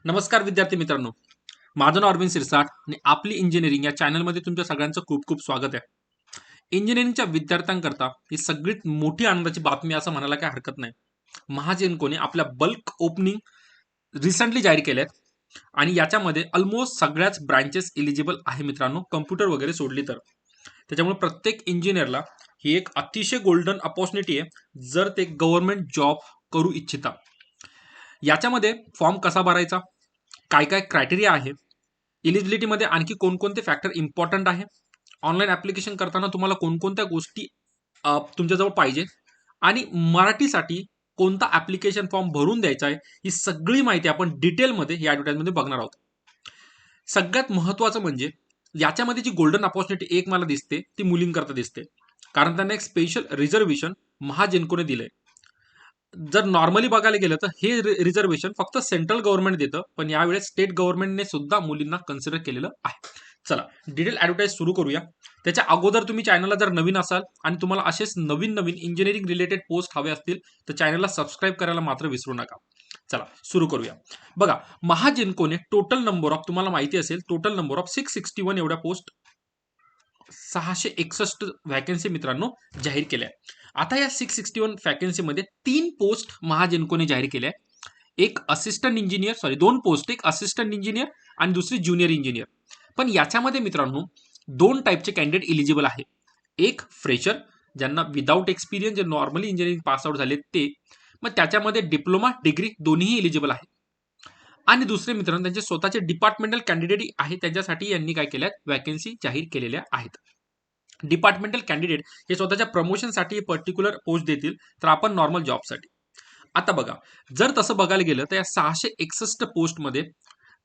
नमस्कार विद्यार्थी मित्रांनो, माझं नाव अरविंद सिरसाट आणि आपली इंजिनिअरिंग या चॅनलमध्ये तुमच्या सगळ्यांचं खूप खूप स्वागत आहे. इंजिनिअरिंगच्या विद्यार्थ्यांकरता ही सगळ्यात मोठी आनंदाची बातमी असं म्हणायला काही हरकत नाही. महाजेनकोने आपल्या बल्क ओपनिंग रिसेंटली जाहीर केल्या आहेत आणि याच्यामध्ये ऑलमोस्ट सगळ्याच ब्रँचेस एलिजिबल आहे मित्रांनो, कम्प्युटर वगैरे सोडली तर. त्याच्यामुळे प्रत्येक इंजिनिअरला ही एक अतिशय गोल्डन अपॉर्च्युनिटी आहे जर ते गव्हर्नमेंट जॉब करू इच्छिता. याच्यामध्ये फॉर्म कसा भरायचा, काय काय क्रायटेरिया आहे, इलिजिबिलिटीमध्ये आणखी कोणकोणते फॅक्टर इम्पॉर्टंट आहे, ऑनलाईन ऍप्लिकेशन करताना तुम्हाला कोणकोणत्या गोष्टी तुमच्याजवळ पाहिजे आणि मराठीसाठी कोणता ऍप्लिकेशन फॉर्म भरून द्यायचा आहे, ही सगळी माहिती आपण डिटेलमध्ये या ॲडव्हर्टाइजमध्ये बघणार आहोत. सगळ्यात महत्त्वाचं म्हणजे याच्यामध्ये जी गोल्डन अपॉर्च्युनिटी एक मला दिसते ती मुलींकरता दिसते, कारण त्यांना एक स्पेशल रिझर्वेशन महाजेनकोने दिलंय. जर नॉर्मली बघायला गेलं तर हे रिझर्वेशन फक्त सेंट्रल गव्हर्नमेंट देतं, पण यावेळेस स्टेट गव्हर्नमेंटने सुद्धा मुलींना कन्सिडर केलेलं आहे. चला डिटेल ॲडव्हर्टाईज सुरू करूया. त्याच्या अगोदर तुम्ही चॅनलला जर नवीन असाल आणि तुम्हाला असेच नवीन नवीन इंजिनिअरिंग रिलेटेड पोस्ट हवे असतील तर चॅनलला सबस्क्राईब करायला मात्र विसरू नका. चला सुरू करूया. बघा, महाजेनकोने टोटल नंबर ऑफ, तुम्हाला माहिती असेल, टोटल नंबर ऑफ 661 एवढ्या पोस्ट, 661 व्हॅकन्सी मित्रांनो जाहीर केल्या. आता या 661 व्हॅकन्सीमध्ये 3 पोस्ट महाजेनकोने जाहीर केल्या. एक असिस्टंट इंजिनियर, सॉरी 2 पोस्ट, एक असिस्टंट इंजिनियर आणि दुसरी ज्युनियर इंजिनियर. पण याच्यामध्ये मित्रांनो 2 टाईपचे कॅन्डिडेट इलिजिबल आहे. एक फ्रेशर, ज्यांना विदाऊट एक्सपिरियन्स, जे नॉर्मली इंजिनिअरिंग पास आउट झाले ते, मग त्याच्यामध्ये डिप्लोमा डिग्री दोन्हीही इलिजिबल आहे. आणि दुसरे मित्रांनो त्यांचे स्वतःचे डिपार्टमेंटल कॅन्डिडेट आहे, त्यांच्यासाठी यांनी काय केल्या, व्हॅकन्सी जाहीर केलेल्या आहेत. डिपार्टमेंटल कॅन्डिडेट हे स्वतःच्या प्रमोशनसाठी पर्टिक्युलर पोस्ट देतील, तर आपण नॉर्मल जॉबसाठी. आता बघा, जर तसं बघायला गेलं तर या 661 पोस्टमध्ये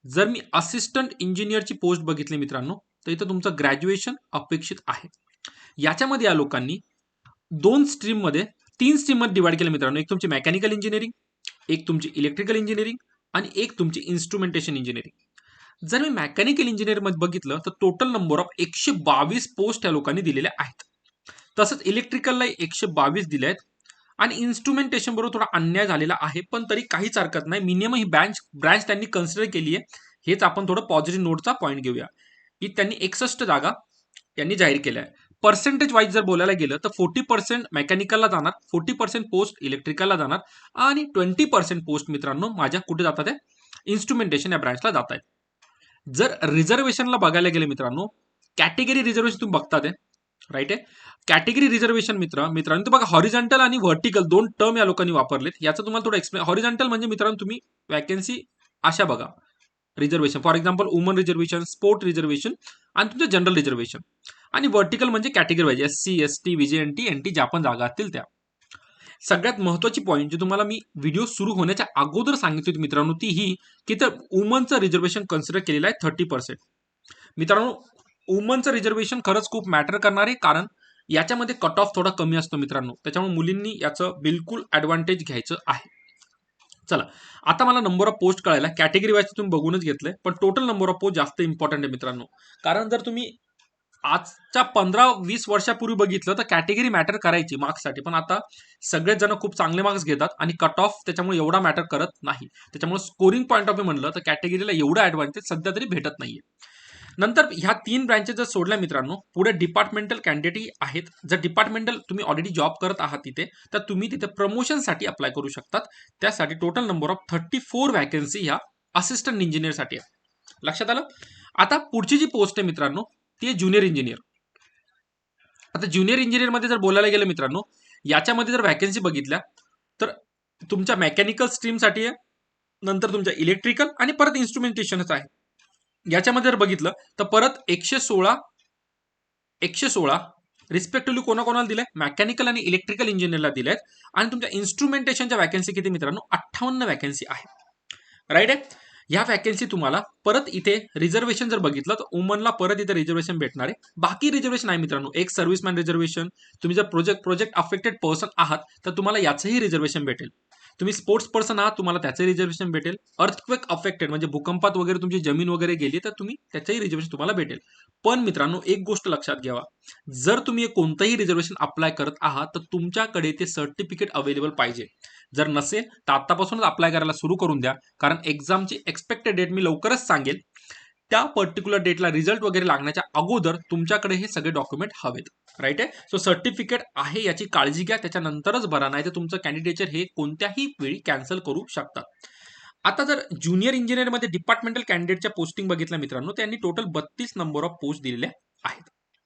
जर मी असिस्टंट इंजिनियरची पोस्ट बघितली मित्रांनो, तर इथं तुमचं ग्रॅज्युएशन अपेक्षित आहे. याच्यामध्ये या लोकांनी 2 स्ट्रीममध्ये, 3 स्ट्रीममध्ये डिवाइड केलं मित्रांनो. एक तुमची मेकॅनिकल इंजिनिअरिंग, एक तुमची इलेक्ट्रिकल इंजिनिअरिंग आणि एक तुमची इन्स्ट्रुमेंटेशन इंजिनिअरिंग. जर मी मेकॅनिकल इंजिनिअरमध्ये बघितलं तर टोटल नंबर ऑफ 122 पोस्ट या लोकांनी दिलेल्या आहेत. तसंच इलेक्ट्रिकलला 122 दिले आहेत आणि इन्स्ट्रुमेंटेशन बरोबर थोडा अन्याय झालेला आहे, पण तरी काहीच हरकत नाही. मिनिमम ही ब्रँच त्यांनी कन्सिडर केली आहे. हेच आपण थोडं पॉझिटिव्ह नोटचा पॉईंट घेऊया की त्यांनी 61 जागा यांनी जाहीर केल्या आहे. पर्सेंटेज वाईज जर बोलायला गेलं तर 40% मेकॅनिकलला जाणार, 40% पोस्ट इलेक्ट्रिकलला जाणार आणि 20% पोस्ट मित्रांनो माझ्या कुठे जातात आहे, इन्स्ट्रुमेंटेशन या ब्रँचला जात आहेत. जर रिझर्वेशनला बघायला गेले मित्रांनो, कॅटेगरी रिझर्वेशन तुम्ही बघतात आहे, राईट आहे. कॅटेगरी रिझर्वेशन मित्रांनो बघा, हॉरिझॉन्टल आणि व्हर्टिकल 2 टर्म या लोकांनी वापरलेत. याचं तुम्हाला थोडं एक्सप्लेन. हॉरिझॉन्टल म्हणजे मित्रांनो तुम्ही वॅकन्सी अशा बघा, reservation for example woman reservation, sport reservation आणि तुमचं जनरल रिझर्वेशन. आणि व्हर्टिकल म्हणजे category wise SC ST VJNT NT ज्या पण जागा असतील त्या. सगळ्यात महत्त्वाची पॉईंट जी तुम्हाला मी व्हिडिओ सुरू होण्याच्या अगोदर सांगितली होती मित्रांनो, ती ही की तर वुमनचं रिझर्वेशन कन्सिडर केलेलं आहे 30%. मित्रांनो वुमनचं रिझर्वेशन खरंच खूप मॅटर करणार आहे, कारण याच्यामध्ये कट ऑफ थोडा कमी असतो मित्रांनो, त्याच्यामुळे मुलींनी याचं बिलकुल ॲडव्हान्टेज घ्यायचं आहे. चला आता मला नंबर ऑफ पोस्ट कळायला, कॅटेगरी वाईज तुम्ही बघूनच घेतलंय, पण टोटल नंबर ऑफ पोस्ट जास्त इम्पॉर्टंट आहे मित्रांनो. कारण जर तुम्ही आजच्या 15-20 वर्षापूर्वी बघितलं तर कॅटेगरी मॅटर करायची मार्क्ससाठी, पण आता सगळेच जण खूप चांगले मार्क्स घेतात आणि कट ऑफ त्याच्यामुळे एवढा मॅटर करत नाही. त्याच्यामुळे स्कोरिंग पॉईंट ऑफ व्ह्यू म्हणलं तर कॅटेगरीला एवढा ॲडव्हान्टेज सध्या तरी भेटत नाहीये. नंतर ह्या 3 ब्रँचेस जर सोडल्या मित्रांनो, पुढे डिपार्टमेंटल कॅन्डिडेट आहेत. जर डिपार्टमेंटल तुम्ही ऑलरेडी जॉब करत आहात तिथे, तर तुम्ही तिथे प्रमोशनसाठी अप्लाय करू शकतात. त्यासाठी टोटल नंबर ऑफ 34 व्हॅकन्सी ह्या असिस्टंट इंजिनियरसाठी आहे. लक्षात आलं. आता पुढची जी पोस्ट आहे मित्रांनो, ती आहे ज्युनियर इंजिनियर. आता ज्युनियर इंजिनियरमध्ये जर बोलायला गेलं मित्रांनो, याच्यामध्ये जर व्हॅकन्सी बघितल्या तर तुमच्या मेकॅनिकल स्ट्रीमसाठी आहे, नंतर तुमच्या इलेक्ट्रिकल आणि परत इन्स्ट्रुमेंटेशनच आहे. याच्यामध्ये जर बघितलं तर परत 116 रिस्पेक्टिव्हली कोणाकोणाला दिलंय, मेकॅनिकल आणि इलेक्ट्रिकल इंजिनियरला दिलेत. आणि तुमच्या इन्स्ट्रुमेंटेशनच्या व्हॅकन्सी किती मित्रांनो, 58 व्हॅकन्सी आहे, राईट आहे. ह्या व्हॅकन्सी तुम्हाला परत इथे रिझर्वेशन जर बघितलं तर वुमनला परत इथे रिझर्वेशन भेटणार आहे. बाकी रिझर्वेशन आहे मित्रांनो, एक सर्व्हिसमॅन रिझर्वेशन, तुम्ही जर प्रोजेक्ट अफेक्टेड पर्सन आहात तर तुम्हाला याचंही रिझर्वेशन भेटेल. तुम्ही स्पोर्ट्स पर्सन आहात, तुम्हाला त्याचं रिझर्वेशन भेटेल. अर्थक्वेक अफेक्टेड म्हणजे भूकंपात वगैरे तुमची जमीन वगैरे गेली तर तुम्ही त्याचंही रिझर्वेशन तुम्हाला भेटेल. पण मित्रांनो एक गोष्ट लक्षात घ्यावा, जर तुम्ही कोणतंही रिझर्वेशन अप्लाय करत आहात तर तुमच्याकडे ते सर्टिफिकेट अवेलेबल पाहिजे. जर नसेल तर आत्तापासूनच अप्लाय करायला सुरू करून द्या, कारण एक्झामची एक्सपेक्टेड डेट मी लवकरच सांगेल. त्या पर्टिक्युलर डेटला रिझल्ट वगैरे लागण्याच्या अगोदर तुमच्याकडे हे सगळे डॉक्युमेंट हवेत. राईट आहे. सो सर्टिफिकेट आहे याची काळजी घ्या, त्याच्यानंतरच भरा, नाही तर तुमचं कॅन्डिडेचर हे कोणत्याही वेळी कॅन्सल करू शकतात. आता जर ज्युनियर इंजिनिअरमध्ये डिपार्टमेंटल कॅन्डिडेटच्या पोस्टिंग बघितल्या मित्रांनो, त्यांनी टोटल 32 नंबर ऑफ पोस्ट दिलेल्या आहेत.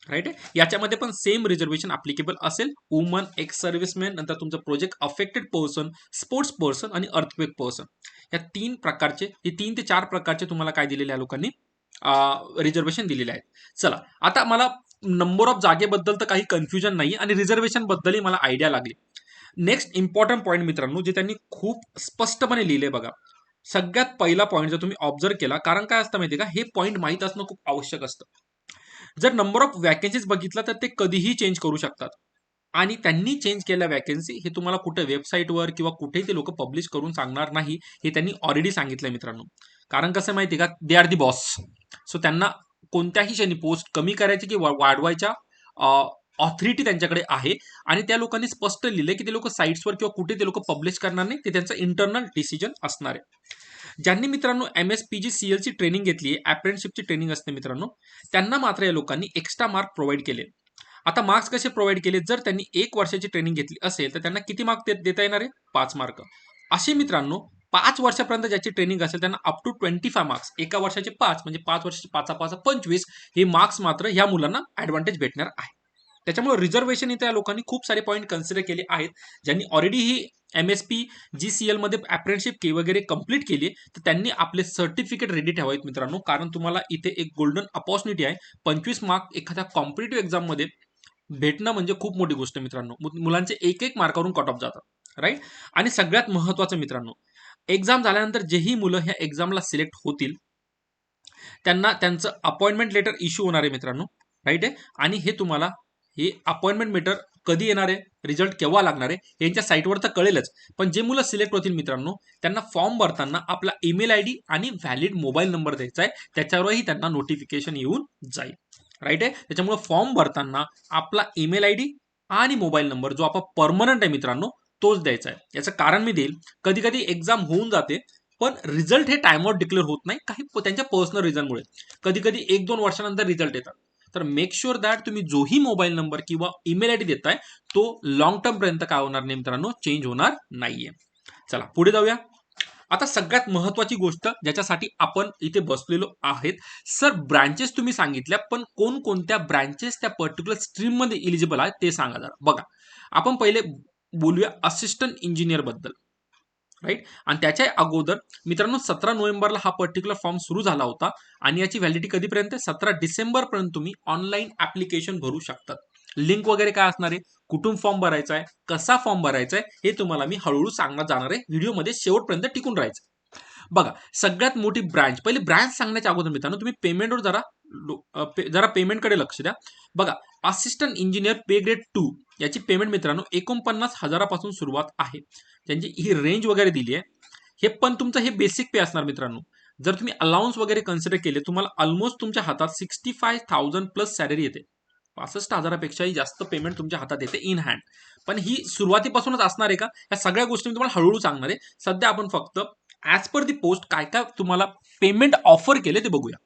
राईट आहे. याच्यामध्ये पण सेम रिझर्वेशन अप्लिकेबल असेल. वुमन, एक्स सर्व्हिसमॅन, नंतर तुमचं project affected person, sports person आणि अर्थक्वेक पर्सन, या 3 प्रकारचे, हे 3 ते 4 प्रकारचे तुम्हाला काय दिलेले आहे लोकांनी रिझर्वेशन दिलेले आहेत. चला, आता मला नंबर ऑफ जागेबद्दल तर काही कन्फ्युजन नाही आणि रिझर्वेशन बद्दलही मला आयडिया लागली. नेक्स्ट इम्पॉर्टंट पॉईंट मित्रांनो, जे त्यांनी खूप स्पष्टपणे लिहिले बघा. सगळ्यात पहिला पॉईंट जर तुम्ही ऑब्झर्व केला, कारण काय असतं माहिती का, हे पॉईंट माहीत असणं खूप आवश्यक असतं. जर नंबर ऑफ वॅकन्सीज बघितला तर ते कधीही चेंज करू शकतात, आणि त्यांनी चेंज केलेल्या वॅकन्सी हे तुम्हाला कुठे वेबसाईटवर किंवा कुठेही ते लोक पब्लिश करून सांगणार नाही, हे त्यांनी ऑलरेडी सांगितलंय मित्रांनो. कारण कसं माहिती का, they are the boss. So त्यांना कोणत्याही क्षणी पोस्ट कमी करायची किंवा वाढवायच्या ऑथॉरिटी त्यांच्याकडे आहे, आणि त्या लोकांनी स्पष्ट लिहिले की ते लोक साईट्सवर किंवा कुठे ते लोक पब्लिश करणार नाही, ते त्यांचं इंटरनल डिसिजन असणार आहे. ज्यांनी मित्रांनो MSPG CLची ट्रेनिंग घेतली आहे, अप्रेंटिसशिपची ट्रेनिंग असते मित्रांनो, त्यांना मात्र या लोकांनी एक्स्ट्रा मार्क प्रोव्हाइड केले. आता मार्क्स कसे प्रोव्हाइड केले, जर त्यांनी 1 वर्षाची ट्रेनिंग घेतली असेल तर त्यांना किती मार्क देता येणार आहे, 5 मार्क. असे मित्रांनो 5 वर्षापर्यंत ज्याची ट्रेनिंग असेल त्यांना अप टू 25 मार्क्स, एका वर्षाचे 5 म्हणजे 5 वर्षाचे 5 5 25, हे मार्क्स मात्र ह्या मुलांना ऍडव्हान्टेज भेटणार आहे. त्याच्यामुळे रिझर्वेशन इथे या लोकांनी खूप सारे पॉईंट कन्सिडर केले आहेत. ज्यांनी ऑलरेडी ही MSPGCL मध्ये अप्रेंटिसशिप वगैरे कंप्लीट केली, तर त्यांनी आपले सर्टिफिकेट रेडी ठेवावेत मित्रांनो, कारण तुम्हाला इथे एक गोल्डन अपॉर्च्युनिटी आहे. 25 मार्क एखाद्या कॉम्पिटेटिव्ह एक्झाम मध्ये भेटणं म्हणजे खूप मोठी गोष्ट मित्रांनो. मुलांचे एक मार्कावरून कट ऑफ जातात. राईट. आणि सगळ्यात महत्वाचं मित्रांनो, एक्झाम झाल्यानंतर जेही मुलं ह्या एक्झामला सिलेक्ट होतील त्यांना त्यांचं अपॉइंटमेंट लेटर इश्यू होणार आहे मित्रांनो. राईट आहे. आणि हे तुम्हाला, हे अपॉइंटमेंट लेटर कधी येणार आहे, रिझल्ट केव्हा लागणार आहे, हे यांच्या साईटवर तर कळेलच. पण जे मुलं सिलेक्ट होतील मित्रांनो, त्यांना फॉर्म भरताना आपला ईमेल ID आणि व्हॅलिड मोबाईल नंबर द्यायचा आहे, त्याच्यावरही त्यांना नोटिफिकेशन येऊन जाईल. राईट आहे. त्याच्यामुळे फॉर्म भरताना आपला ईमेल ID आणि मोबाईल नंबर जो आपला परमनंट आहे मित्रांनो, तोच द्यायचा आहे. याचं कारण मी देईल. कधी कधी एक्झाम होऊन जाते पण रिझल्ट हे टाइमआउट डिक्लेअर होत नाही, काही त्यांच्या पर्सनल रिझनमुळे. कधी कधी 1-2 वर्षानंतर रिझल्ट येतात. तर मेक शुअर दॅट तुम्ही जोही मोबाईल नंबर किंवा ईमेल ID देताय तो लॉंग टर्म पर्यंत काय होणार नाही मित्रांनो, चेंज होणार नाहीये. चला पुढे जाऊया. आता सगळ्यात महत्वाची गोष्ट ज्याच्यासाठी आपण इथे बसलेलो आहेत, सर ब्रांचेस तुम्ही सांगितल्या, पण कोणकोणत्या ब्रांचेस त्या पर्टिक्युलर स्ट्रीम मध्ये इलिजिबल आहेत ते सांगा जरा. बघा, आपण पहिले बोलूया असिस्टंट इंजिनियर बद्दल. राईट. आणि त्याच्या अगोदर मित्रांनो 17 नोव्हेंबरला हा पर्टिक्युलर फॉर्म सुरू झाला होता, आणि याची व्हॅलिडिटी कधीपर्यंत, 17 डिसेंबर पर्यंत तुम्ही ऑनलाईन ऍप्लिकेशन भरू शकतात. लिंक वगैरे काय असणार आहे, कुठून फॉर्म भरायचा आहे, कसा फॉर्म भरायचा आहे, हे तुम्हाला मी हळूहळू सांगण्यात जाणार आहे. व्हिडिओमध्ये शेवटपर्यंत टिकून राहायचं. बघा, सगळ्यात मोठी ब्रांच, पहिले ब्रांच सांगण्याच्या अगोदर मित्रांनो तुम्ही पेमेंटवर जरा पेमेंटकडे लक्ष द्या. बघा, असिस्टंट इंजिनियर पे ग्रेड 2 याची पेमेंट मित्रांनो 49,000 पासून सुरुवात आहे. त्यांची ही रेंज वगैरे दिली आहे. हे पण तुमचं हे बेसिक पे असणार मित्रांनो. जर तुम्ही अलाउन्स वगैरे कन्सिडर केले, तुम्हाला ऑलमोस्ट तुमच्या हातात 65,000 प्लस सॅलरी येते. 65,000पेक्षाही जास्त पेमेंट तुमच्या हातात येते इन हँड. पण ही सुरुवातीपासूनच असणार आहे का, या सगळ्या गोष्टी मी तुम्हाला हळूहळू सांगणार आहे. सध्या आपण फक्त ऍज पर दी पोस्ट काय काय तुम्हाला पेमेंट ऑफर केले ते बघूया.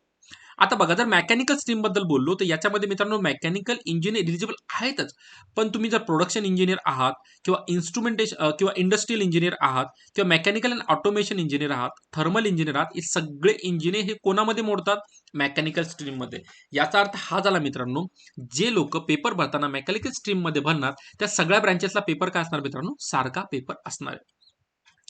आता बघा, जर मेकॅनिकल स्ट्रीम बद्दल बोललो तर याच्यामध्ये मित्रांनो मेकॅनिकल इंजिनियर एलिजिबल आहेतच. पण तुम्ही जर प्रोडक्शन इंजिनियर आहात किंवा इन्स्ट्रुमेंटेशन किंवा इंडस्ट्रियल इंजिनियर आहात किंवा मेकॅनिकल अँड ऑटोमेशन इंजिनियर आहात, थर्मल इंजिनियर आहात, हे सगळे इंजिनियर हे कोणामध्ये मोडतात, मेकॅनिकल स्ट्रीम मध्ये. याचा अर्थ हा झाला मित्रांनो, जे लोक पेपर भरताना मेकॅनिकल स्ट्रीम मध्ये भरणार त्या सगळ्या ब्रँचेसला पेपर काय असणार मित्रांनो, सारखा पेपर असणार आहे.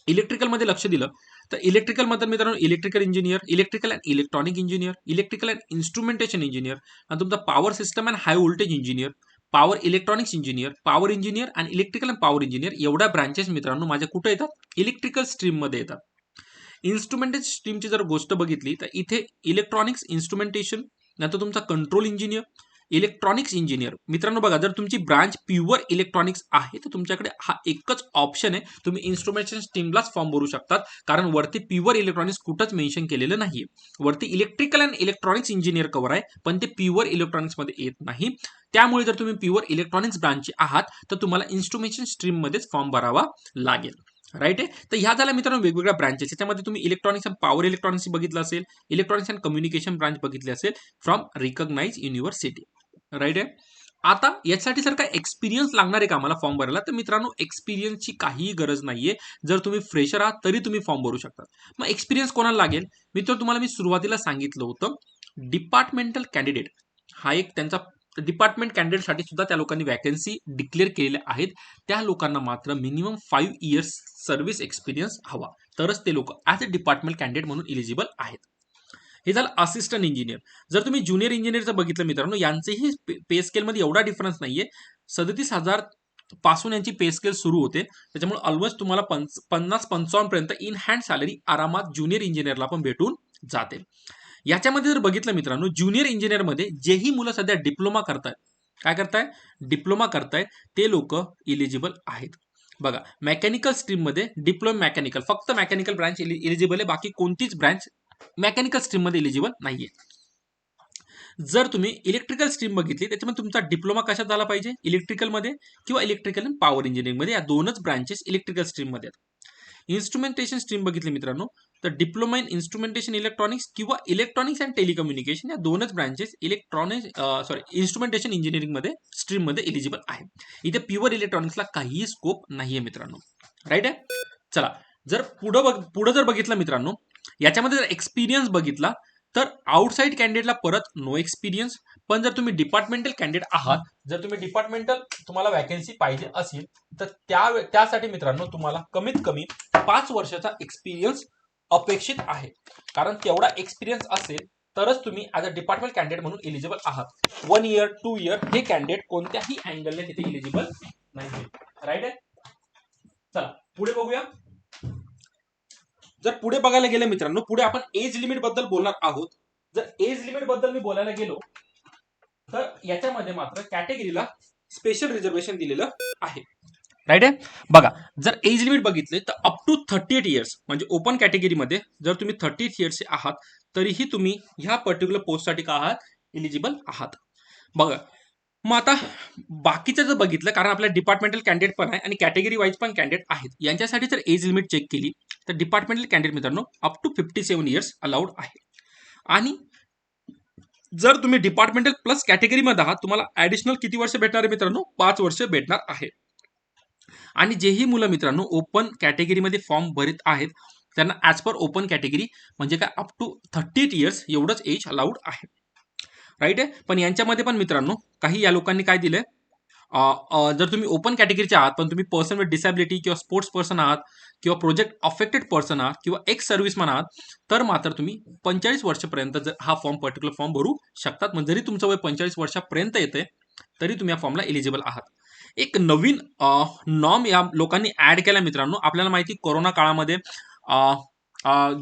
इलेक्ट्रिकल मध्ये लक्ष दिलं तर इलेक्ट्रिकल मध्ये मित्रांनो electrical engineer, electrical and electronic engineer, electrical and instrumentation engineer, आणि तुमचा power system and high voltage engineer, power electronics engineer, power engineer आणि इलेक्ट्रिकल अँड पॉवर इंजिनियर, एवढ्या ब्रांचेस मित्रांनो माझ्या कुठे येतात, इलेक्ट्रिकल स्ट्रीम मध्ये येतात. इन्स्ट्रुमेंटेशन स्ट्रीमची जर गोष्ट बघितली तर इथे इलेक्ट्रॉनिक्स इन्स्ट्रुमेंटेशन, नंतर तुमचा कंट्रोल इंजिनियर, इलेक्ट्रॉनिक्स इंजिनियर. मित्रांनो बघा, जर तुमची ब्रांच प्युअर इलेक्ट्रॉनिक्स आहे तर तुमच्याकडे हा एकच ऑप्शन आहे, तुम्ही इन्स्ट्रुमेंटेशन स्ट्रीमलाच फॉर्म भरू शकतात, कारण वरती प्युअर इलेक्ट्रॉनिक्स कुठंच मेन्शन केलेलं नाहीये. वरती electrical and electronics engineer cover आहे, पण ते प्युअर इलेक्ट्रॉनिक्स मध्ये येत नाही. त्यामुळे जर तुम्ही प्युअर इलेक्ट्रॉनिक्स ब्रांचचे आहात तर तुम्हाला इन्स्ट्रुमेंटेशन स्ट्रीम मध्येच फॉर्म भरावा लागेल. राईट आहे. तर ह्या झाल्या मित्रांनो वेगवेगळ्या ब्रांचेस. याच्यामध्ये तुम्ही इलेक्ट्रॉनिक्स अँड पॉवर इलेक्ट्रॉनिक्स बघितलं असेल, इलेक्ट्रॉनिक्स अँड कम्युनिकेशन ब्रांच बघितली असेल फ्रॉम रिकॉग्नाइज युनिव्हर्सिटी. राईट आहे. आता याच्यासाठी जर काय एक्सपिरियन्स लागणार आहे का आम्हाला फॉर्म भरायला, तर मित्रांनो एक्सपिरियन्सची काहीही गरज नाहीये. जर तुम्ही फ्रेशर आहात तरी तुम्ही फॉर्म भरू शकता. मग एक्सपिरियन्स कोणाला लागेल मित्र, तुम्हाला मी सुरुवातीला सांगितलं होतं डिपार्टमेंटल कॅन्डिडेट हा एक त्यांचा डिपार्टमेंट कॅन्डिडेटसाठी सुद्धा त्या लोकांनी वॅकन्सी डिक्लेअर केलेल्या आहेत. त्या लोकांना मात्र मिनिमम 5 इयर्स सर्व्हिस एक्सपिरियन्स हवा, तरच ते लोक ॲज अ डिपार्टमेंट कॅन्डिडेट म्हणून इलिजिबल आहेत. हे झालं असिस्टंट इंजिनियर. जर तुम्ही ज्युनियर इंजिनियरचं बघितलं मित्रांनो, यांचेही पे स्केलमध्ये एवढा डिफरन्स नाहीये. 37,000 पासून यांची पे स्केल सुरू होते. त्याच्यामुळे ऑलमोस्ट तुम्हाला 50-55 पर्यंत इन हँड सॅलरी आरामात ज्युनियर इंजिनियरला पण भेटून जाते. याच्यामध्ये जर बघितलं मित्रांनो, ज्युनियर इंजिनियरमध्ये जेही मुलं सध्या डिप्लोमा करतायत, काय करताय, डिप्लोमा करतायत, ते लोक इलिजिबल आहेत. बघा मेकॅनिकल स्ट्रीममध्ये डिप्लोमा मेकॅनिकल, फक्त मेकॅनिकल ब्रांच इलिजिबल आहे, बाकी कोणतीच ब्रांच मेकॅनिकल स्ट्रीममध्ये इलिजिबल नाहीये. जर तुम्ही इलेक्ट्रिकल स्ट्रीम बघितली, त्याच्यामध्ये तुमचा डिप्लोमा कशात झाला पाहिजे, इलेक्ट्रिकलमध्ये किंवा इलेक्ट्रिकल अँड पॉवर इंजिनिअरिंगमध्ये. या दोनच ब्रांचेस इलेक्ट्रिकल स्ट्रीममध्ये आहेत. इन्स्ट्रुमेंटेशन स्ट्रीम बघितली मित्रांनो, तर डिप्लोमा इन इन्स्ट्रुमेंटेशन इलेक्ट्रॉनिक्स किंवा इलेक्ट्रॉनिक्स अँड टेलिकम्युनिकेशन या दोनच ब्रांचेस इन्स्ट्रुमेंटेशन इंजिनिअरिंगमध्ये स्ट्रीममध्ये इलिजिबल आहे. इथे प्युअर इलेक्ट्रॉनिक्सला काहीही स्कोप नाहीये मित्रांनो. राईट आहे. चला, जर पुढं जर बघितलं मित्रांनो, याच्यामध्ये जर एक्सपिरियन्स बघितला तर आउटसाइड कॅन्डिडेटला परत नो एक्सपिरियन्स. पण जर तुम्ही डिपार्टमेंटल कॅन्डिडेट आहात, जर तुम्ही डिपार्टमेंटल तुम्हाला वॅकन्सी पाहिजे असेल, तर त्यासाठी मित्रांनो तुम्हाला कमीत कमी 5 वर्षाचा एक्सपिरियन्स अपेक्षित आहे. कारण तेवढा एक्सपिरियन्स असेल तरच तुम्ही ॲज अ डिपार्टमेंट कॅन्डिडेट म्हणून इलिजिबल आहात. 1 इयर 2 इयर हे कॅन्डिडेट कोणत्याही अँगलने तिथे इलिजिबल नाही. राईट आहे. चला पुढे बघूया. जर पुढे बघायला गेलं मित्रांनो, पुढे आपण एज लिमिट बद्दल बोलणार आहोत. जर एज लिमिट बद्दल मी बोलायला गेलो तर याच्यामध्ये मात्र कॅटेगरीला स्पेशल रिझर्वेशन दिलेलं आहे. राईट आहे. बघा जर एज लिमिट बघितले तर अप टू 38 इयर्स, म्हणजे ओपन कॅटेगरीमध्ये जर तुम्ही 38 इयर्सचे आहात तरीही तुम्ही ह्या पर्टिक्युलर पोस्टसाठी का आहात, इलिजिबल आहात. बघा मग आता बाकीचं जर बघितलं, कारण आपल्या डिपार्टमेंटल कॅन्डिडेट पण आहे आणि कॅटेगरी वाईज पण कॅन्डिडेट आहेत, यांच्यासाठी जर एज लिमिट चेक केली तर डिपार्टमेंटल कॅन्डिडेट मित्रांनो अप टू 57 इयर्स अलाउड आहे. आणि जर तुम्ही डिपार्टमेंटल प्लस कॅटेगरीमध्ये आहात, तुम्हाला ऍडिशनल किती वर्ष भेटणार आहे मित्रांनो, 5 वर्ष भेटणार आहे. आणि जेही मुलं मित्रांनो ओपन कॅटेगरीमध्ये फॉर्म भरत आहेत त्यांना ॲज पर ओपन कॅटेगरी म्हणजे काय अप टू 38 इयर्स एवढंच एज अलाउड आहे. राईट आहे. पण यांच्यामध्ये पण मित्रांनो काही या लोकांनी काय दिलंय, जर तुम्ही ओपन कॅटेगरीचे आहात पण तुम्ही पर्सन विथ डिसॅबिलिटी किंवा स्पोर्ट्स पर्सन आहात किंवा प्रोजेक्ट अफेक्टेड पर्सन आहात किंवा एक्स सर्व्हिसमॅन आहात, तर मात्र तुम्ही 45 वर्षापर्यंत जर हा पर्टिक्युलर फॉर्म भरू शकतात. म्हणजे जरी तुमचं वय 45 वर्षापर्यंत येते तरी तुम्ही या फॉर्मला एलिजिबल आहात. एक नवीन नॉर्म या लोकांनी ऍड केला मित्रांनो. आपल्याला माहिती कोरोना काळामध्ये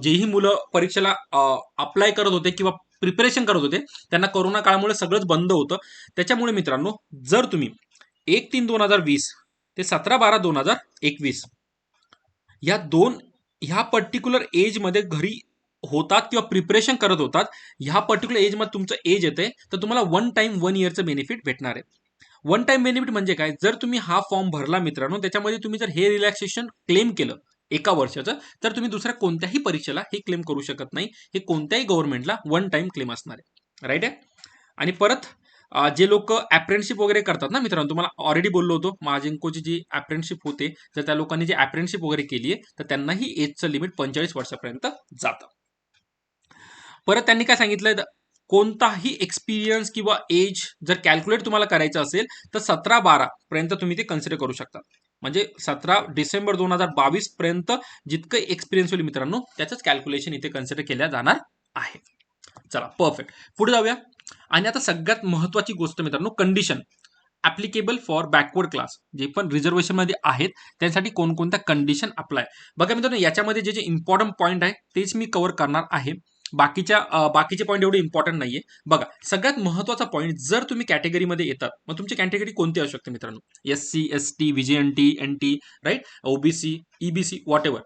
जेही मुलं परीक्षेला अप्लाय करत होते किंवा प्रिपरेशन करत होते त्यांना कोरोना काळामुळे सगळंच बंद होतं. त्याच्यामुळे मित्रांनो जर तुम्ही 1/3/2020 ते 17/12/2021 ह्या पर्टिक्युलर एजमध्ये घरी होतात किंवा प्रिपरेशन करत होतात, ह्या पर्टिक्युलर एजमध्ये तुमचं एज येते, तर तुम्हाला 1 टाइम 1 इयरचं बेनिफिट भेटणार आहे. 1 टाइम बेनिफिट म्हणजे काय, जर तुम्ही हा फॉर्म भरला मित्रांनो, त्याच्यामध्ये तुम्ही जर हे रिलॅक्सेशन क्लेम केलं 1 वर्षाचं, तर तुम्ही दुसऱ्या कोणत्याही परीक्षेला हे क्लेम करू शकत नाही. हे कोणत्याही गव्हर्नमेंटला 1 टाइम क्लेम असणार आहे. राईट आहे. आणि परत जे लोक अप्रेंटिसशिप वगैरे करतात ना मित्रांनो, तुम्हाला ऑलरेडी बोललो होतो महाजिंकोची जी अप्रेंटिसशिप होते, जर त्या लोकांनी जी अप्रेंटिसशिप वगैरे केली आहे तर त्यांनाही एजचं लिमिट 45 वर्षापर्यंत जातं. परत त्यांनी काय सांगितलंय, कोणताही एक्सपिरियन्स किंवा एज जर कॅल्क्युलेट तुम्हाला करायचं असेल तर 17/12 पर्यंत तुम्ही ते कन्सिडर करू शकता. म्हणजे 17 डिसेंबर 2022 पर्यंत जितकं एक्सपिरियन्स होईल मित्रांनो त्याचंच कॅल्क्युलेशन इथे कन्सिडर केल्या जाणार आहे. चला परफेक्ट, पुढे जाऊया. आणि आता सगळ्यात महत्वाची गोष्ट मित्रांनो, condition applicable for backward class, जे पण रिझर्वेशन मध्ये आहेत त्यांसाठी कोणकोणत्या कंडिशन अप्लाय. बघा मित्रांनो याच्यामध्ये जे इम्पॉर्टंट पॉईंट आहे तेच मी कव्हर करणार आहे. बाकीचे पॉईंट एवढे इम्पॉर्टंट नाहीये. बघा सगळ्यात महत्वाचा पॉईंट, जर तुम्ही कॅटेगरीमध्ये येतात मग तुमची कॅटेगरी कोणती असू शकते मित्रांनो, SC ST VJNT NT right, OBC EBC whatever.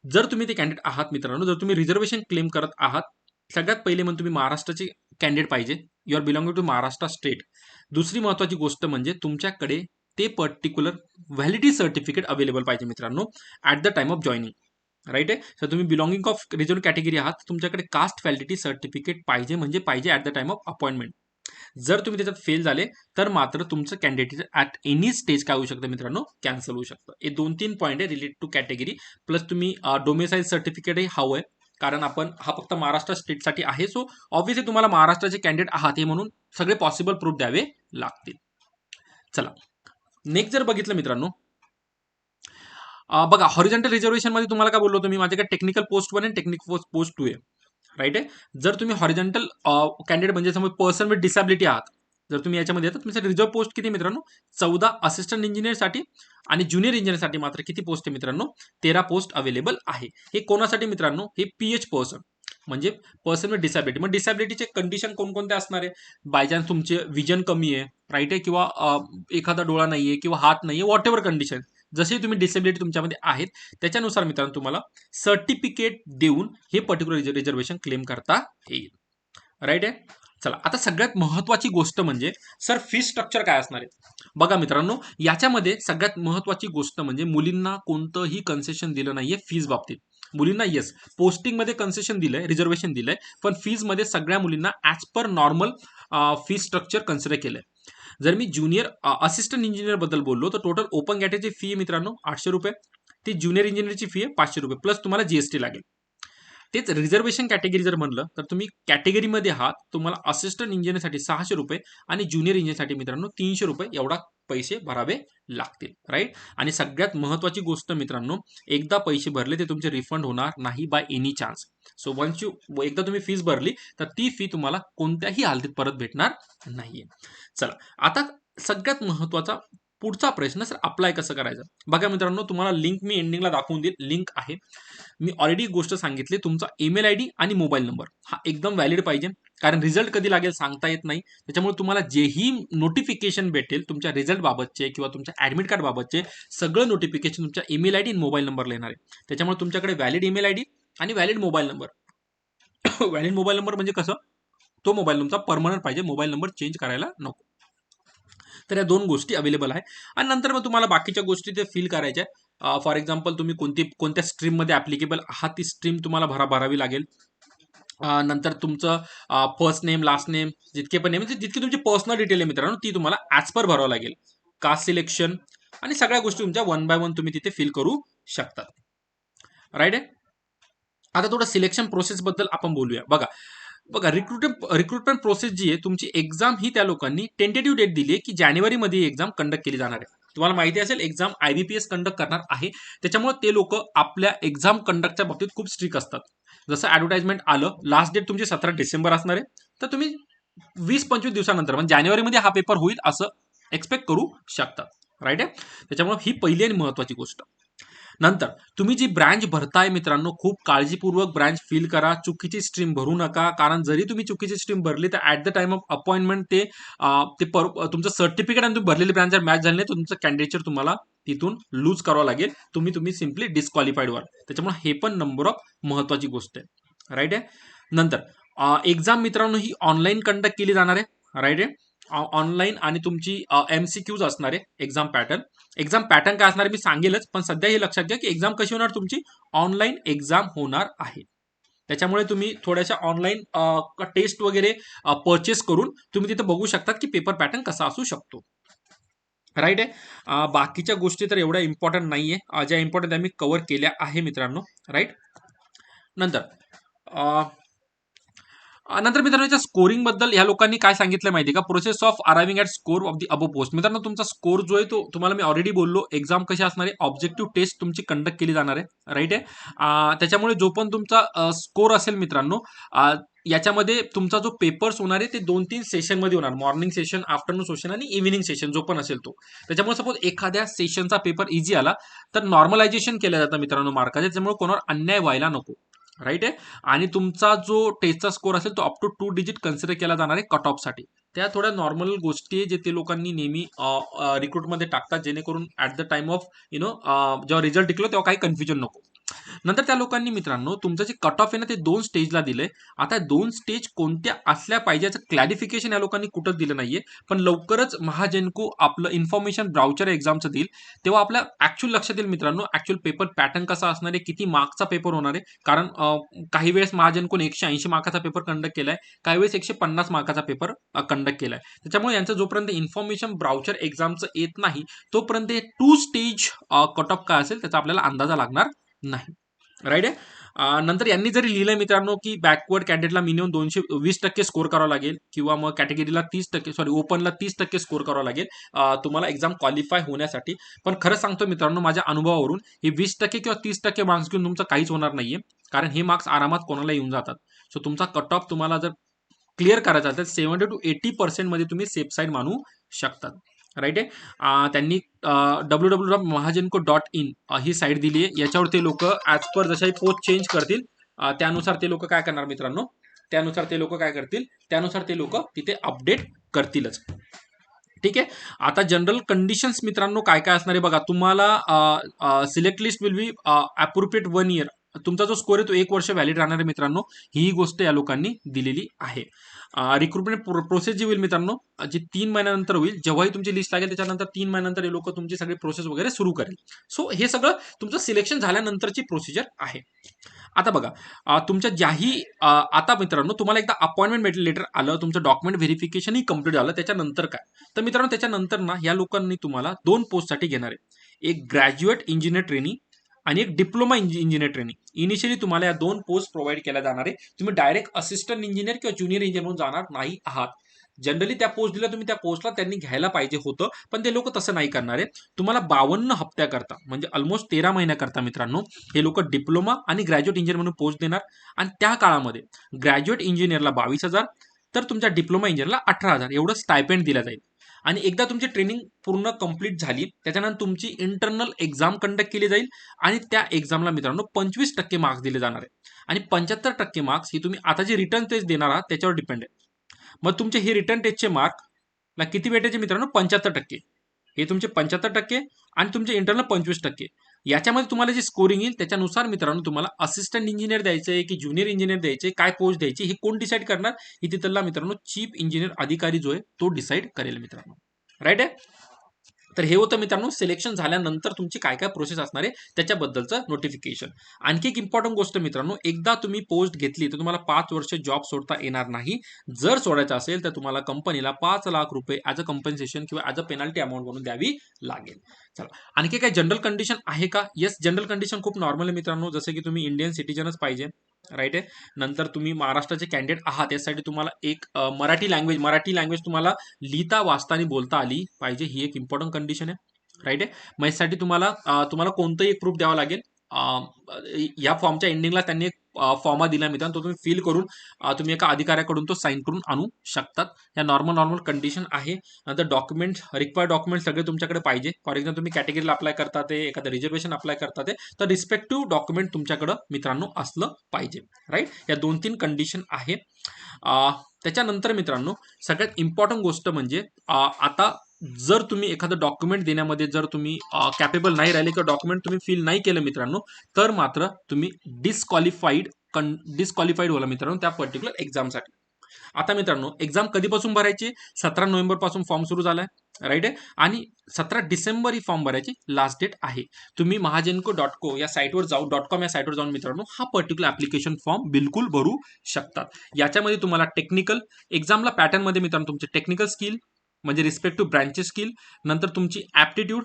जर तुम्ही ते कॅन्डिडेट आहात मित्रांनो, जर तुम्ही रिझर्वेशन क्लेम करत आहात, सगळ्यात पहिले म्हणजे तुम्ही महाराष्ट्राचे कॅन्डिडेट पाहिजे, you are belonging to Maharashtra state. दुसरी महत्वाची गोष्ट म्हणजे तुमच्याकडे ते पर्टिक्युलर व्हॅलिडिटी सर्टिफिकेट अवेलेबल पाहिजे मित्रांनो at the time of joining. Right आहे. सर तुम्ही बिलॉंगिंग ऑफ रिजर्व कॅटेगरी आहात, तुमच्याकडे कास्ट व्हॅलिडिटी सर्टिफिकेट पाहिजे म्हणजे पाहिजे at the time of appointment. जर तुम्ही त्याच्यात फेल झाले तर मात्र तुमचं कॅन्डिडेट ॲट एनी स्टेज काय होऊ शकतं मित्रांनो, कॅन्सल होऊ शकतं. हे 2-3 पॉईंट आहे रिलेटेड टू कॅटेगरी. प्लस तुम्ही डोमेसाईल सर्टिफिकेटही हवं आहे, कारण आपण हा फक्त महाराष्ट्र स्टेटसाठी आहे. सो ऑब्व्हियसली तुम्हाला महाराष्ट्राचे कॅन्डिडेट आहात हे म्हणून सगळे पॉसिबल प्रूफ द्यावे लागतील. चला नेक्स्ट जर बघितलं मित्रांनो, बघा हॉरिझॉन्टल रिझर्वेशन मध्ये तुम्हाला काय बोललो तुम्ही, माझ्याकडे टेक्निकल पोस्ट 1 आणि टेक्निकल पोस्ट 2 आहे. राईट आहे. जर तुम्ही हॉरिझॉन्टल कॅन्डिडेट म्हणजे समज पर्सन विथ डिसॅबिलिटी आहात, जर तुम्ही याच्यामध्ये येतात, तुमचं रिझर्व पोस्ट किती मित्रांनो, 14 असिस्टंट इंजिनियरसाठी आणि ज्युनियर इंजिनियरसाठी मात्र किती पोस्ट आहे मित्रांनो, 13 पोस्ट अवेलेबल आहे. हे कोणासाठी मित्रांनो, हे पीएच पर्सन म्हणजे पर्सन विथ डिसॅबिलिटी. मग डिसॅबिलिटीचे कंडिशन कोणकोणते असणार आहे, बाय चान्स तुमचे विजन कमी आहे, राईट आहे, किंवा एखादा डोळा नाहीये किंवा हात नाहीये, व्हॉट एव्हर कंडिशन, जसे तुम्ही डिसेबिलिटी तुमच्यामध्ये आहेत त्याच्यानुसार मित्रांनो तुम्हाला सर्टिफिकेट देऊन हे पर्टिक्युलर रिझर्वेशन क्लेम करता येईल. राईट आहे. चला आता सगळ्यात महत्वाची गोष्ट म्हणजे सर फी स्ट्रक्चर काय असणार आहे. बघा मित्रांनो, याच्यामध्ये सगळ्यात महत्वाची गोष्ट म्हणजे मुलींना कोणतंही कन्सेशन दिलं नाहीये फीज बाबतीत. मुलींना येस पोस्टिंग मध्ये कन्सेशन दिलंय, रिझर्वेशन दिलंय, पण फीज मध्ये सगळ्या मुलींना as per normal fee structure consider केलंय. जर मी ज्युनियर असिस्टंट इंजिनियर बद्दल बोललो तर टोटल ओपन कॅटेगरीची फी आहे मित्रांनो 800 रुपये, ती ज्युनियर इंजिनियरची फी आहे 500 रुपये, प्लस तुम्हाला जीएसटी लागेल. तेच रिझर्वेशन कॅटेगरी जर म्हणलं तर तुम्ही कॅटेगरीमध्ये आहात, तुम्हाला असिस्टंट इंजिनियरसाठी 600 रुपये आणि ज्युनियर इंजिनियरसाठी मित्रांनो 300 रुपये एवढा पैसे भरावे लागतील. राईट. आणि सगळ्यात महत्वाची गोष्ट मित्रांनो, एकदा पैसे भरले ते तुमचे रिफंड होणार नाही by any chance. So once एकदा तुम्ही फीस भरली तर ती फी तुम्हाला कोणत्याही हालतीत परत भेटणार नाहीये. चला आता सगळ्यात महत्वाचा पुढचा प्रश्न, सर अप्लाय कसं करायचं. बघा मित्रांनो, तुम्हाला लिंक मी एंडिंगला दाखवून देईल, लिंक आहे. मी ऑलरेडी गोष्ट सांगितली, तुमचा ईमेल आयडी आणि मोबाईल नंबर हा एकदम व्हॅलिड पाहिजे, कारण रिझल्ट कधी लागेल सांगता येत नाही. त्याच्यामुळे तुम्हाला जेही नोटिफिकेशन भेटेल तुमच्या रिझल्ट बाबतचे किंवा तुमच्या ऍडमिट कार्ड बाबतचे सगळं नोटिफिकेशन तुमच्या ईमेल आयडी आणि मोबाईल नंबरला येणार आहे. त्याच्यामुळे तुमच्याकडे व्हॅलिड ईमेल आयडी आणि valid mobile number. Valid mobile number म्हणजे कसं, तो मोबाईल तुमचा परमनंट पाहिजे, मोबाईल नंबर चेंज करायला नको. तर या 2 गोष्टी अवेलेबल आहे. आणि नंतर मग तुम्हाला बाकीच्या गोष्टी ते फिल करायच्या. फॉर एक्झाम्पल तुम्ही कोणत्या स्ट्रीममध्ये ॲप्लिकेबल आहात ती स्ट्रीम तुम्हाला भरावी लागेल. नंतर तुमचं फर्स्ट नेम लास्ट नेम जितके पण नेम, जितकी तुमची पर्सनल डिटेल आहे मित्रांनो ती तुम्हाला ॲज पर भरावं लागेल. कास्ट सिलेक्शन आणि सगळ्या गोष्टी तुमच्या 1 बाय 1 तुम्ही तिथे फिल करू शकता. राईट आहे. आता थोडं सिलेक्शन प्रोसेस बद्दल आपण बोलूया. बघा रिक्रुटमेंट प्रोसेस जी आहे तुमची, एक्झाम ही त्या लोकांनी टेंटेटिव्ह डेट दिली आहे की जानेवारीमध्ये एक्झाम कंडक्ट केली जाणार आहे. तुम्हाला माहिती असेल एक्झाम IBPS कंडक्ट करणार आहे, त्याच्यामुळे ते लोक आपल्या एक्झाम कंडक्टच्या बाबतीत खूप स्ट्रिक्ट असतात. जसं ऍडव्हर्टाइजमेंट आलं, लास्ट डेट तुमची 17 डिसेंबर असणार आहे, तर तुम्ही 20-25 दिवसानंतर म्हणजे जानेवारीमध्ये हा पेपर होईल असं एक्सपेक्ट करू शकता. राईट आहे. त्याच्यामुळे ही पहिली आणि महत्वाची गोष्ट. नंतर तुम्ही जी ब्रँच भरताय मित्रांनो, खूप काळजीपूर्वक ब्रँच फिल करा, चुकीची स्ट्रीम भरू नका, कारण जरी तुम्ही चुकीची स्ट्रीम भरली तर at the time of appointment तुमचं सर्टिफिकेट आणि तुम्ही भरलेली ब्रँच जर मॅच झाली नाही तर तुमचं कॅन्डिडेचर तुम्हाला तिथून लूज करावं लागेल, तुम्ही सिम्पली डिस्क्वालिफाईड व्हाल. त्याच्यामुळे हे पण नंबर ऑफ महत्वाची गोष्ट आहे. राईट आहे. नंतर एक्झाम मित्रांनो ही ऑनलाईन कंडक्ट केली जाणार आहे. राईट आहे. ऑनलाईन आणि तुमची MCQs असणार आहे. एक्झाम पॅटर्न काय असणार आहे मी सांगेलच, पण सध्या हे लक्षात घ्या की एक्झाम कशी होणार, तुमची ऑनलाईन एक्झाम होणार आहे. त्याच्यामुळे तुम्ही थोड्याशा ऑनलाईन टेस्ट वगैरे परचेस करून तुम्ही तिथे बघू शकतात की पेपर पॅटर्न कसा असू शकतो. राईट आहे. बाकीच्या गोष्टी तर एवढ्या इम्पॉर्टंट नाहीये, ज्या इम्पॉर्टंट आम्ही कव्हर केल्या आहे मित्रांनो. राईट. नंतर मित्रांनो याच्या स्कोरिंग बद्दल या लोकांनी काय सांगितलं माहिती का, process of arriving at score of the above post. मित्रांनो तुमचा स्कोर जो आहे तो तुम्हाला मी ऑलरेडी बोललो, एक्झाम कशी असणार आहे, ऑब्जेक्टिव्ह टेस्ट तुमची कंडक्ट केली जाणार आहे. राईट आहे. त्याच्यामुळे जो पण तुमचा स्कोर असेल मित्रांनो, याच्यामध्ये तुमचा जो पेपर्स होणार आहे ते 2-3 सेशनमध्ये होणार, मॉर्निंग सेशन, आफ्टरनून सेशन आणि इव्हिनिंग सेशन जो पण असेल तो. त्याच्यामुळे सपोज एखाद्या सेशनचा पेपर इझी आला तर नॉर्मलायझेशन केलं जातं मित्रांनो मार्काचे, त्याच्यामुळे कोणावर अन्याय व्हायला नको. राईट आहे. आणि तुमचा जो टेस्टचा स्कोर असेल तो अप टू 2 डिजिट कन्सिडर केला जाणार आहे कट ऑफसाठी. त्या थोड्या नॉर्मल गोष्टी आहे जे ते लोकांनी नेहमी रिक्रूटमध्ये टाकतात, जेणेकरून ऍट द टाइम ऑफ जेव्हा रिझल्ट टिकलो तेव्हा काही कन्फ्युजन नको. नंतर त्या लोकांनी मित्रांनो तुमचं जे कट ऑफ आहे ना ते 2 स्टेजला दिलंय. आता 2 स्टेज कोणत्या असल्या पाहिजे याचं क्लॅरिफिकेशन या लोकांनी कुठंच दिलं नाहीये. पण लवकरच महाजेनको आपलं इन्फॉर्मेशन ब्राउचर एक्झामचं देईल. तेव्हा आपल्या ॲक्चुअल लक्षात येईल मित्रांनो, ॲक्चुअल पेपर पॅटर्न कसा असणार आहे, किती मार्क्सचा पेपर होणार आहे. कारण काही वेळेस महाजेनकोने 180 मार्काचा पेपर कंडक्ट केलाय, काही वेळेस 150 मार्काचा पेपर कंडक्ट केलाय. त्याच्यामुळे यांचं जोपर्यंत इन्फॉर्मेशन ब्राउचर एक्झामचं येत नाही, तोपर्यंत हे 2 स्टेज कट ऑफ काय असेल त्याचा आपल्याला अंदाजा लागणार नाही. राईट आहे. नंतर यांनी जरी लिहिलंय मित्रांनो की बॅकवर्ड कॅन्डिडेटला मिनिमम 220% स्कोर करावा लागेल, किंवा मग कॅटेगरीला 30%, सॉरी ओपनला 30% स्कोर करावा लागेल तुम्हाला एक्झाम क्वालिफाय होण्यासाठी. पण खरं सांगतो मित्रांनो, माझ्या अनुभवावरून हे 20% किंवा 30% मार्क्स घेऊन तुमचं काहीच होणार नाहीये. कारण हे मार्क्स आरामात कोणाला येऊन जातात. सो तुमचा कट ऑफ तुम्हाला जर क्लिअर करायचा असेल तर 70 to 80% मध्ये तुम्ही सेफ साईड मानू शकतात. राईट आहे. त्यांनी www.mahajenko.in ही साईट दिली आहे. याच्यावर ते लोक ॲज पर जशा पोस्ट चेंज करतील त्यानुसार ते लोक काय करणार मित्रांनो, त्यानुसार ते लोक तिथे अपडेट करतीलच. ठीक आहे. आता जनरल कंडिशन्स मित्रांनो काय काय असणार आहे बघा. तुम्हाला select list will be appropriate 1 year. तुमचा जो स्कोर आहे तो 1 वर्ष व्हॅलिड राहणार आहे मित्रांनो. ही गोष्ट या लोकांनी दिलेली आहे. रिक्रुटमेंट प्रोसेस जी होईल मित्रांनो, जी 3 महिन्यानंतर होईल. जेव्हाही तुमची लिस्ट लागेल त्याच्यानंतर 3 महिन्यानंतर हे लोक तुमची सगळी प्रोसेस वगैरे सुरू करेल. सो हे सगळं तुमचं सिलेक्शन झाल्यानंतरची प्रोसिजर आहे. आता बघा, तुमच्या ज्याही आता मित्रांनो तुम्हाला एकदा अपॉइंटमेंट लेटर आलं, तुमचं डॉक्युमेंट व्हेरिफिकेशनही कम्प्लीट झालं, त्याच्यानंतर काय तर मित्रांनो, त्याच्यानंतर ना या लोकांनी तुम्हाला 2 पोस्टसाठी घेणार आहे. एक ग्रॅज्युएट इंजिनियर ट्रेनिंग आणि एक डिप्लोमा इंजिनियर ट्रेनिंग. इनिशियली तुम्हाला या 2 पोस्ट प्रोव्हाइड केल्या जाणार आहे. तुम्ही डायरेक्ट असिस्टंट इंजिनियर किंवा ज्युनियर इंजिनियर म्हणून जाणार नाही आहात. जनरली त्या पोस्ट दिल्या तुम्ही त्या पोस्टला त्यांनी घ्यायला पाहिजे होतं, पण ते लोक तसं नाही करणार आहे. तुम्हाला 52 हप्त्याकरता म्हणजे ऑलमोस्ट 13 महिन्याकरता मित्रांनो हे लोक डिप्लोमा आणि ग्रॅज्युएट इंजिनियर म्हणून पोस्ट देणार. आणि त्या काळामध्ये ग्रॅज्युएट इंजिनियरला 22,000 तर तुमच्या डिप्लोमा इंजिनियरला 18,000 एवढं स्टायपेंड दिलं जाईल. आणि एकदा तुमची ट्रेनिंग पूर्ण कंप्लीट झाली त्याच्यानंतर तुमची इंटरनल एक्झाम कंडक्ट केली जाईल आणि त्या एक्झामला मित्रांनो 25% मार्क्स दिले जाणार आहे. आणि 75% मार्क्स ही तुम्ही आता जे रिटर्न टेस्ट देणार आहात त्याच्यावर डिपेंड आहे. मग तुमचे हे रिटर्न टेस्टचे मार्क किती भेटायचे मित्रांनो, 75%. हे तुमचे 75% आणि तुमचे इंटरनल 25%. याच्यामध्ये तुम्हाला जे स्कोरिंग येईल त्याच्यानुसार मित्रांनो तुम्हाला असिस्टंट इंजिनियर द्यायचे की ज्युनियर इंजिनियर द्यायचे, काय पोस्ट द्यायची हे कोण डिसाईड करणार, ही तिथला मित्रांनो चीफ इंजिनियर अधिकारी जो आहे तो डिसाईड करेल मित्रांनो. राईट आहे. तर हे होतं मित्रांनो सिलेक्शन झाल्यानंतर तुमची काय काय प्रोसेस असणार आहे त्याच्याबद्दलचं नोटिफिकेशन. आणखी एक इम्पॉर्टंट गोष्ट मित्रांनो, एकदा तुम्ही पोस्ट घेतली तर तुम्हाला 5 वर्ष जॉब सोडता येणार नाही. जर सोडायचं असेल तर तुम्हाला कंपनीला 5 लाख रुपये ॲज अ कम्पन्सेशन किंवा ॲज अ पेनल्टी अमाऊंट म्हणून द्यावी लागेल. चला, आणखी काय जनरल कंडिशन आहे का? येस, जनरल कंडिशन खूप नॉर्मल आहे मित्रांनो. जसं की तुम्ही इंडियन सिटीजनच पाहिजे. राईट आहे. नंतर तुम्ही महाराष्ट्राचे कॅन्डिडेट आहात, यासाठी तुम्हाला एक मराठी लँग्वेज तुम्हाला लिहिता वाचता आणि बोलता आली पाहिजे. ही एक इम्पॉर्टंट कंडिशन आहे. राईट आहे. मग यासाठी तुम्हाला कोणतंही एक प्रूफ द्यावं लागेल. या फॉर्मच्या एंडिंगला त्यांनी एक फॉर्म दिला मित्रांनो, तो तुम्ही फिल करून तुम्ही एका अधिकाऱ्याकडून तो साईन करून आणू शकतात. या नॉर्मल कंडिशन आहे. नंतर रिक्वायर्ड डॉक्युमेंट सगळे तुमच्याकडे पाहिजे. फॉर एक्झाम्पल तुम्ही कॅटेगरीला अप्लाय करतात, एखादं रिझर्वेशन अप्लाय करतात, तर रिस्पेक्टिव्ह डॉक्युमेंट तुमच्याकडे मित्रांनो असलं पाहिजे. राईट. या 2-3 कंडिशन आहे. त्याच्यानंतर मित्रांनो सगळ्यात इम्पॉर्टंट गोष्ट म्हणजे आता जर तुम्ही एखादं डॉक्युमेंट देण्यामध्ये जर तुम्ही कॅपेबल नाही राहिले किंवा डॉक्युमेंट तुम्ही फिल नाही केलं मित्रांनो, तर मात्र तुम्ही डिस्क्वालिफाईड होला मित्रांनो त्या पर्टिक्युलर एक्झामसाठी. आता मित्रांनो एक्झाम कधीपासून भरायची? 17 नोव्हेंबर पासून फॉर्म सुरू झालाय. राईट आहे. आणि 17 डिसेंबर ही फॉर्म भरायची लास्ट डेट आहे. तुम्ही mahajenko.co या साईटवर .com या साईटवर जाऊन मित्रांनो हा पर्टिक्युलर ऍप्लिकेशन फॉर्म बिलकुल भरू शकतात. याच्यामध्ये तुम्हाला टेक्निकल एक्झामला पॅटर्नमध्ये मित्रांनो तुमचे टेक्निकल स्किल म्हणजे रिस्पेक्टिव्ह ब्रँचचे स्किल, नंतर तुमची ॲप्टिट्यूड,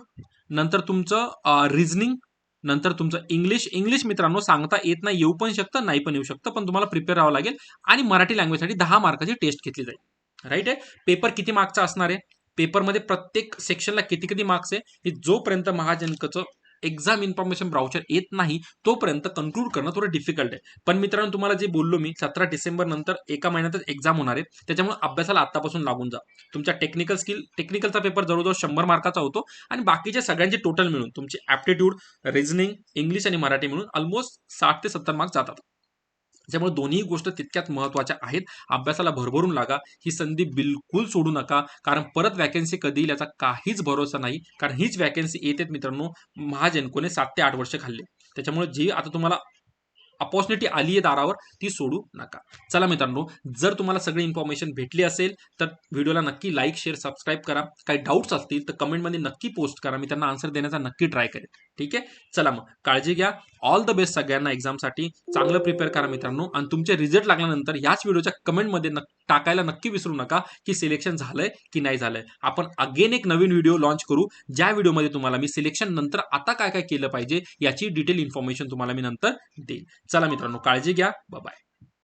नंतर तुमचं रिझनिंग, नंतर तुमचं इंग्लिश मित्रांनो सांगता येत नाही, येऊ पण शकतं नाही पण येऊ शकतं, पण तुम्हाला प्रिपेअर राहावं लागेल. आणि मराठी लँग्वेजसाठी 10 मार्काची टेस्ट घेतली जाईल. राईट आहे. पेपर किती मार्कचा असणार आहे? पेपरमध्ये प्रत्येक सेक्शनला किती मार्क्स आहे हे जोपर्यंत महाजनकचं एक्झाम इन्फॉर्मेशन ब्राउचर येत नाही तोपर्यंत कन्क्लूड करणं थोडं डिफिकल्ट आहे. पण मित्रांनो तुम्हाला जे बोललो मी 17 डिसेंबर नंतर एका महिन्यातच एक्झाम होणार आहे, त्याच्यामुळे अभ्यासाला आत्तापासून लागून जा. तुमच्या टेक्निकलचा पेपर जवळजवळ 100 मार्काचा होतो आणि बाकीच्या सगळ्यांचे टोटल मिळून तुमची ॲप्टिट्यूड, रिझनिंग, इंग्लिश आणि मराठी मिळून ऑलमोस्ट 60 ते 70 मार्क्स जातात. त्यामुळे दोन्ही गोष्ट तितक्यात महत्त्वाच्या आहेत. अभ्यासाला भरभरून लागा. ही संधी बिलकुल सोडू नका, कारण परत वॅकन्सी कधी येईल याचा काहीच भरोसा नाही. कारण हीच वॅकन्सी येते मित्रांनो महाजेनकोने 7 ते 8 वर्ष खाल्ले. त्याच्यामुळे जी आता तुम्हाला अपॉर्च्युनिटी आली आहे दारावर ती सोडू नका. चला मित्रांनो, जर तुम्हाला सगळी इन्फॉर्मेशन भेटली असेल तर व्हिडिओला नक्की लाईक, शेअर, सबस्क्राईब करा. काही डाऊट्स असतील तर कमेंटमध्ये नक्की पोस्ट करा, मी त्यांना आन्सर देण्याचा नक्की ट्राय करेन. ठीक आहे, चला मग काळजी घ्या. ऑल द बेस्ट सगळ्यांना एक्झामसाठी. चांगलं प्रिपेअर करा मित्रांनो, आणि तुमचे रिझल्ट लागल्यानंतर याच व्हिडिओच्या कमेंटमध्ये टाकायला नक्की विसरू नका की सिलेक्शन झालंय की नाही झालंय. आपण अगेन एक नवीन व्हिडिओ लॉन्च करू, ज्या व्हिडिओमध्ये तुम्हाला मी सिलेक्शन नंतर आता काय काय केलं पाहिजे याची डिटेल इन्फॉर्मेशन तुम्हाला मी नंतर देईन. चला मित्रांनो, काळजी घ्या. बाय.